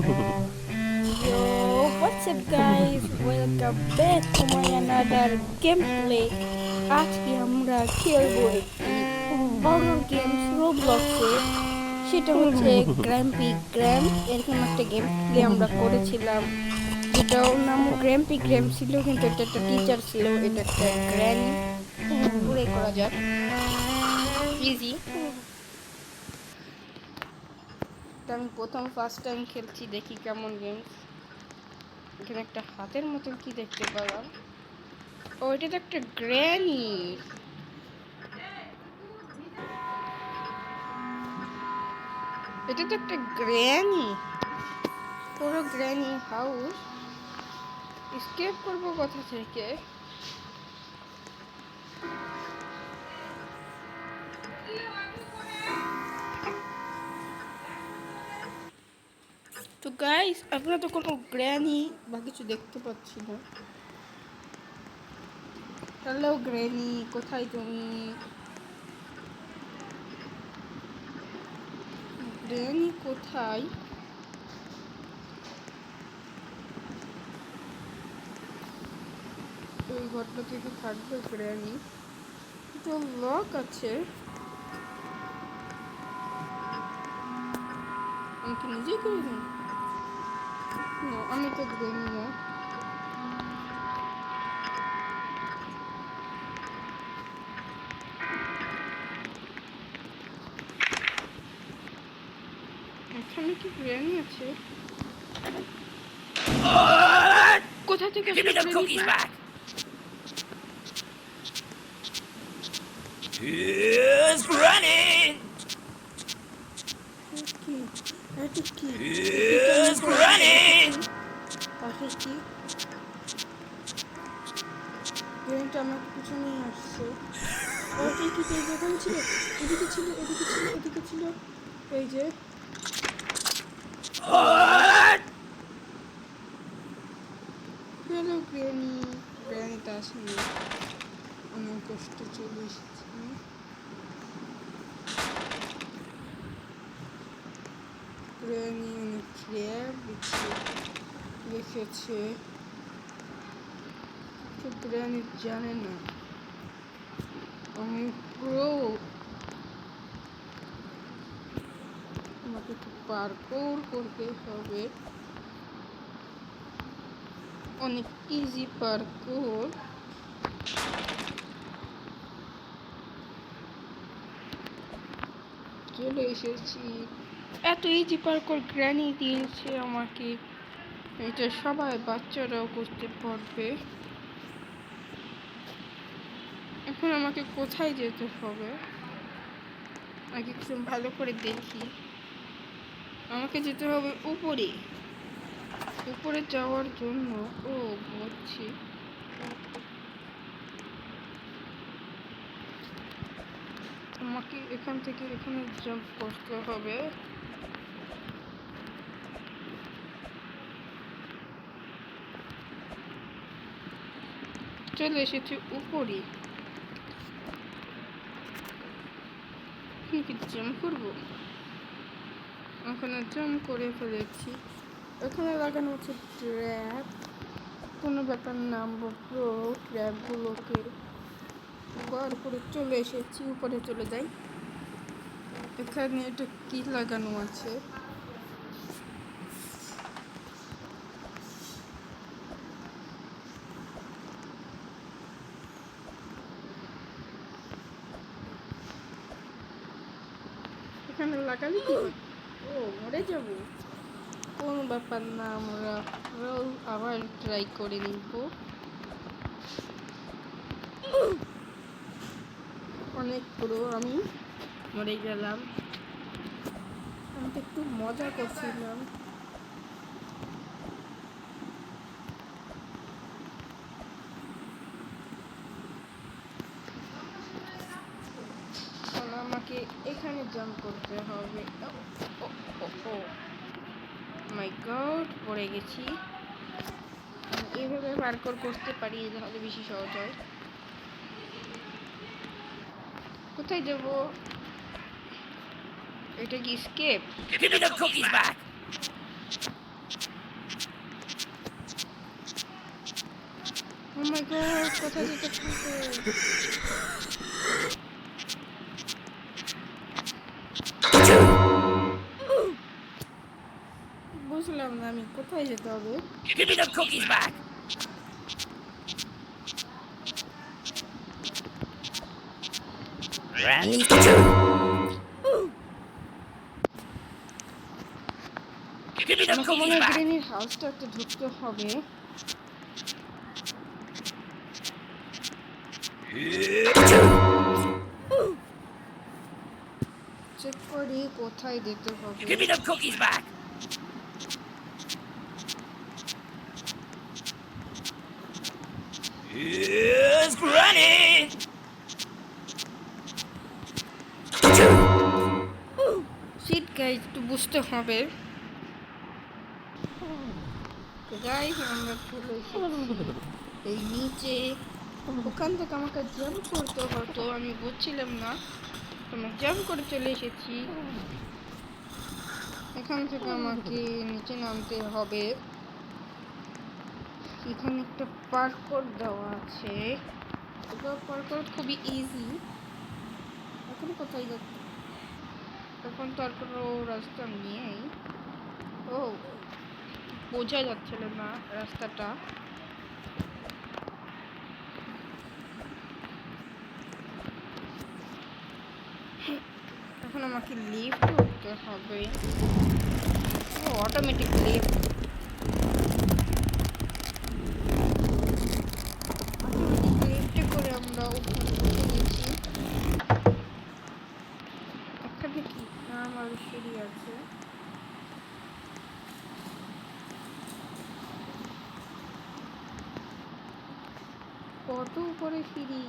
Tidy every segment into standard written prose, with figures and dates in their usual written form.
Yo, what's up guys? Welcome back to my another gameplay. আজকে আমরা খেলবো একটি হরর গেমস রোবলক্সে। সেটা হচ্ছে গ্র্যাম্পি গ্র্যাম। এরকম একটা গেম প্লে আমরা করেছিলাম, যেটাও নাম গ্র্যাম্পি গ্র্যাম ছিল, কিন্তু এটা একটা টিচার ছিল, এটা একটা গ্র্যানি। প্লে করা যাক, ইজি। আমি ফার্স্ট টাইম খেলছি, দেখি কেমন গেমস। এখানে একটা হাতের মতন কি দেখতে পেলাম। ও, এটা তো একটা গ্র্যানি। এটা তো একটা গ্র্যানি, পুরো গ্র্যানি হাউস। এসকেপ করবো কোথা থেকে? তো গাইস, আপনারা তো কোনো গ্র্যানি বা কিছু দেখতে পাচ্ছি না। হ্যালো গ্র্যানি, কোথায় তুমি? গ্র্যানি কোথায়? ওই ঘরটা থেকে থাকবে গ্র্যানি, তো লক আছে। আমি কি নিজেই করে দিই? আমি তো গ্র্যানি না। এখানে কি গ্র্যানি আছে? কোথা থেকে? Give me the cookies back! Here's Granny! এটা কি? Here's Granny! পাশে কি? গ্র্যানিটা আমার পিছনেই আসছে। ওকে, কি পেয়ে যেখানে ছিল? এদিকে ছিল, এদিকে ছিল, এদিকে ছিল। এই যে হ্যালো গ্র্যানি। গ্র্যানিটা আসেনি, অনেক কষ্ট চলে এসেছি। গ্র্যানি অনেক ক্র্যাব রেখেছে, তো গ্র্যানি জানে না আমি প্রো। আমাকে তো পার্কোর করতে হবে, অনেক ইজি পার্কোর। চলে এসেছি। এত ইজি পার্কোর গ্র্যানি দিয়েছে আমাকে, এটা সবাই বাচ্চারাও করতে পারবে। এখন আমাকে কোথায় যেতে হবে? আগে একটু ভালো করে দেখি। আমাকে যেতে হবে উপরে। উপরে যাওয়ার জন্য, ও বুঝছি, আমাকে এখান থেকে এখানে জাম্প করতে হবে। চলে এসেছি উপরে। কি জাম্প করবো? ওখানে জাম্প করে ফেলেছি। এখানে লাগানো হচ্ছে ট্র্যাপ। কোনো ব্যাপার না, আমরা প্রো। ট্র্যাপগুলোকে বার করে চলে এসেছি, উপরে চলে যাই। এখানে এটা কি লাগানো আছে? এখানে লাগালে কি? ও, মরে যাব? কোনো ব্যাপার না, আমরা আবার ট্রাই করে নিব। অনেক পুরো, আমি মরে গেলাম। আমি তো একটু মজা করছিলাম। আমাকে এখানে জাম্প করতে হবে। মাই গড, পড়ে গেছি। এইভাবে পার্কোর করতে পারি, তাহলে বেশি সহজ হয়। কোথায় যাব? এটা কি escape? Give me the cookies back! My god, কোথায় যেতে হবে? বুঝলাম না আমি কোথায় যেতে হবে। Give me the cookies back. Granny two. Give me the আমাকে মনে cookies হয় back. গ্রেনির হাউসটাতে ঢুকতে হবে। চেক করি কোথায় যেতে হবে। Give me the cookies back. Here's Granny. Shit guys, একটু বুঝতে হবে। গাইস আমরা চলে এসেছি এই নিচে। ওখান থেকে আমাকে জাম্প করতে হতো, আমি বুঝছিলাম না। আমি জাম্প করে চলে এসেছি। এখান থেকে আমাকে নিচে নামতে হবে। এখানে একটা পার্কর দেওয়া আছে। পার্কর খুবই ইজি। এখন কোথায় যাচ্ছে? এখন তো আর কোনো রাস্তা নেই। ও, বোঝা যাচ্ছিল না রাস্তাটা। এখন আমাকে লিফট করতে হবে। ও, অটোমেটিক লিফট। লিফটে করে আমরা উপরে উঠে গেছি। এখানে কি আমার সিঁড়ি আছে? কত উপরে সিঁড়ি!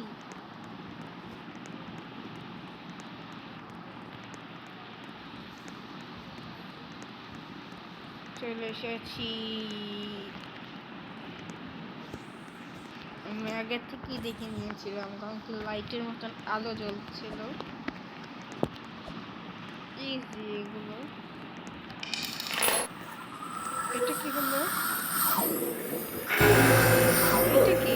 চলে এসেছি। আমি আগে থেকেই দেখে নিয়েছিলাম, কারণ কি লাইটের মতন আলো জ্বলছিল। ইজি এগুলো। এটা কি হলো? এটা কি?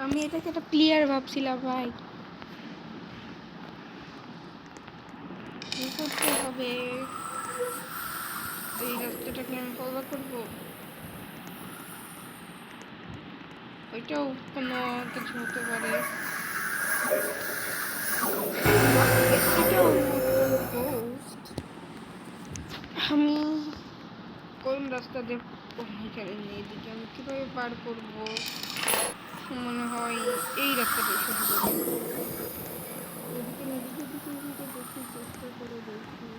আমি এটাকে একটা প্লেয়ার ভাবছিলাম ভাই। কি করতে হবে? এই রাস্তাটাকে আমি ফলো করবো? ওইটাও কোনো কিছু হতে পারে। এটাও গোস্ট। আমি কোন রাস্তা দিয়ে এখানে নেই, এদিকে আমি কিভাবে পার করব? মনে হয় এই রাস্তাটা শুরু করি। এদিকে এদিকে এদিকে এদিকে দেখি, চেষ্টা করে দেখি।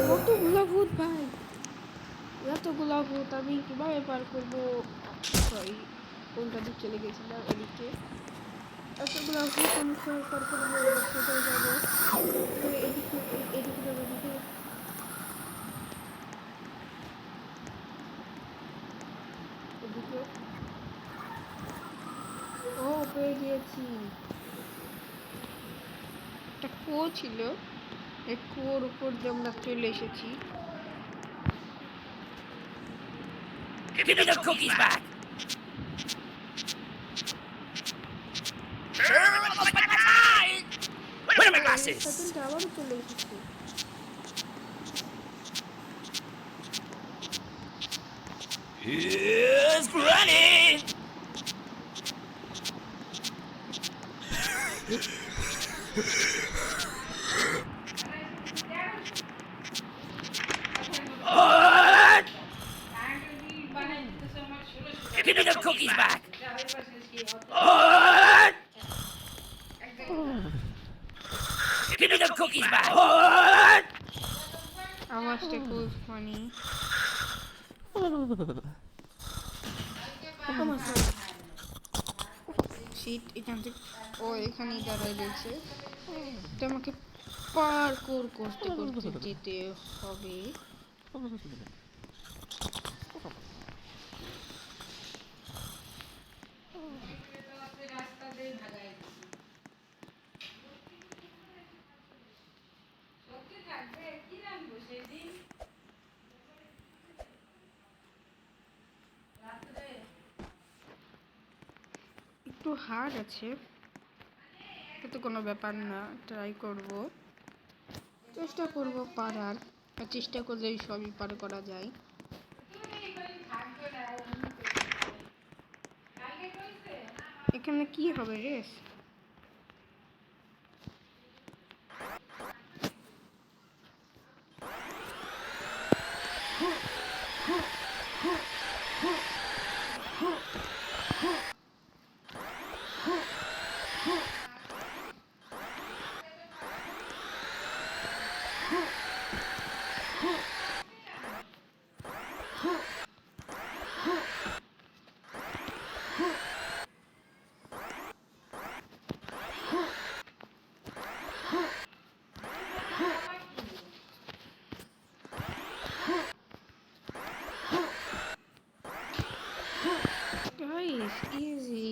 কতগুলা ভূত ভাই! এতগুলা ভূত আমি কিভাবে পার করবো? সরি, কোনটা দিক চলে গেছিলাম? এদিকে এতগুলা ভূত আমি কিভাবে পার করবো? এবার কোথায় যাবো? এদিকে এদিকে যাবো, এদিকে। এদিকে। ও, পেয়ে গিয়েছি। একটা কুয়ো ছিল, এই কুয়োর উপর দিয়ে আমরা চলে এসেছি। Give me the cookies back. Where are my glasses? সেকেন্ডটা আবারও চলে এসেছি। Here's Granny. Give me the cookies back. Give me the cookies back. আওয়াজটা খুব ফানি। শীত এখান থেকে ও এখানেই দাঁড়ায় রয়েছে। তো আমাকে পার্কোর করতে করতে যেতে হবে। হার্ড আছে, কিন্তু কোনো ব্যাপার না, ট্রাই করব, চেষ্টা করব পারার। আর চেষ্টা করলেই সবই পার করা যায়। এখানে কি হবে রেস? Guys, easy.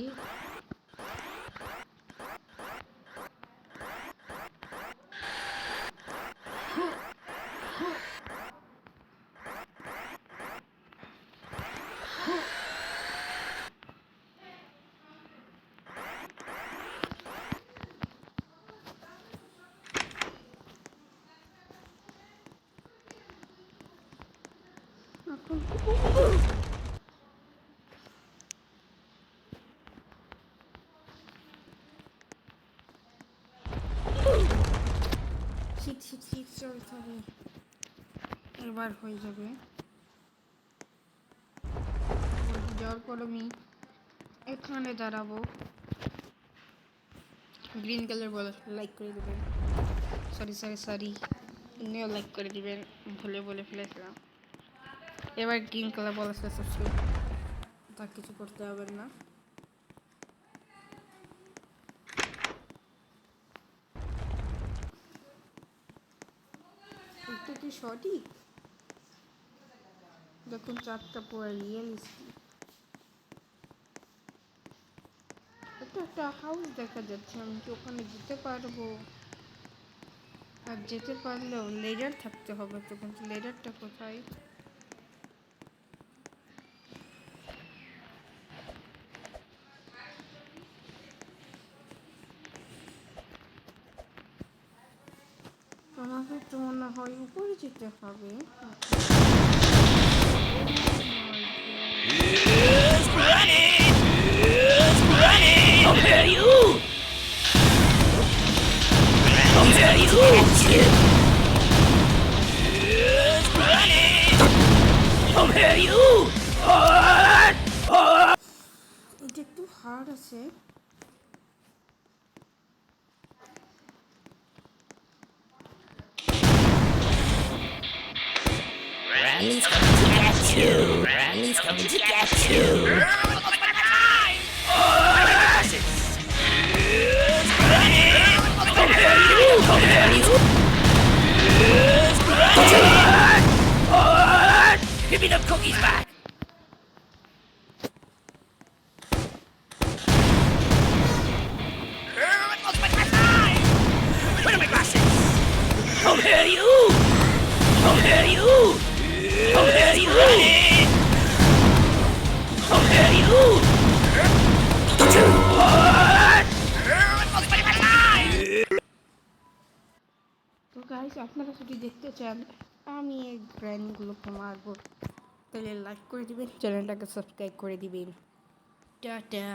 শীত চলতে হবে, এবার হয়ে যাবে। যাওয়ার পর আমি এখানে দাঁড়াবো। গ্রিন কালার বলে লাইক করে দেবেন। সরি এমনিও লাইক করে দিবেন, ভুলে বলে ফেলেছিলাম। এবার গ্রিন কালার বলা সাবস্ক্রাইব, তা কিছু করতে হবে না। এটা কি সঠিক? দেখুন চারটা পুরো রিয়েলিস্টিক। এটা একটা হাউস দেখা যাচ্ছে, আমি কি ওখানে যেতে পারবো? আর যেতে পারলেও লেডার থাকতে হবে, তো কিন্তু লেডারটা কোথায়? আমাকে তো মনে হয় উপরে যেতে হবে। Who's running? Who's running? I'll hear you! I'll hear you! Who's running? I'll hear you! এটা একটু হার্ড আছে। Randy's coming to get you! Randy's coming to get you! Give me the cookies back! Where are my glasses? I'll hear you! I'll hear you! I'll hear you! I'll hear you! তো guys, আপনারা যদি দেখতে চান আমি এই ব্র্যান্ডগুলোকে মারবো, তাহলে like করে দিবেন, চ্যানেলটাকে সাবস্ক্রাইব করে দিবেন। টাটা।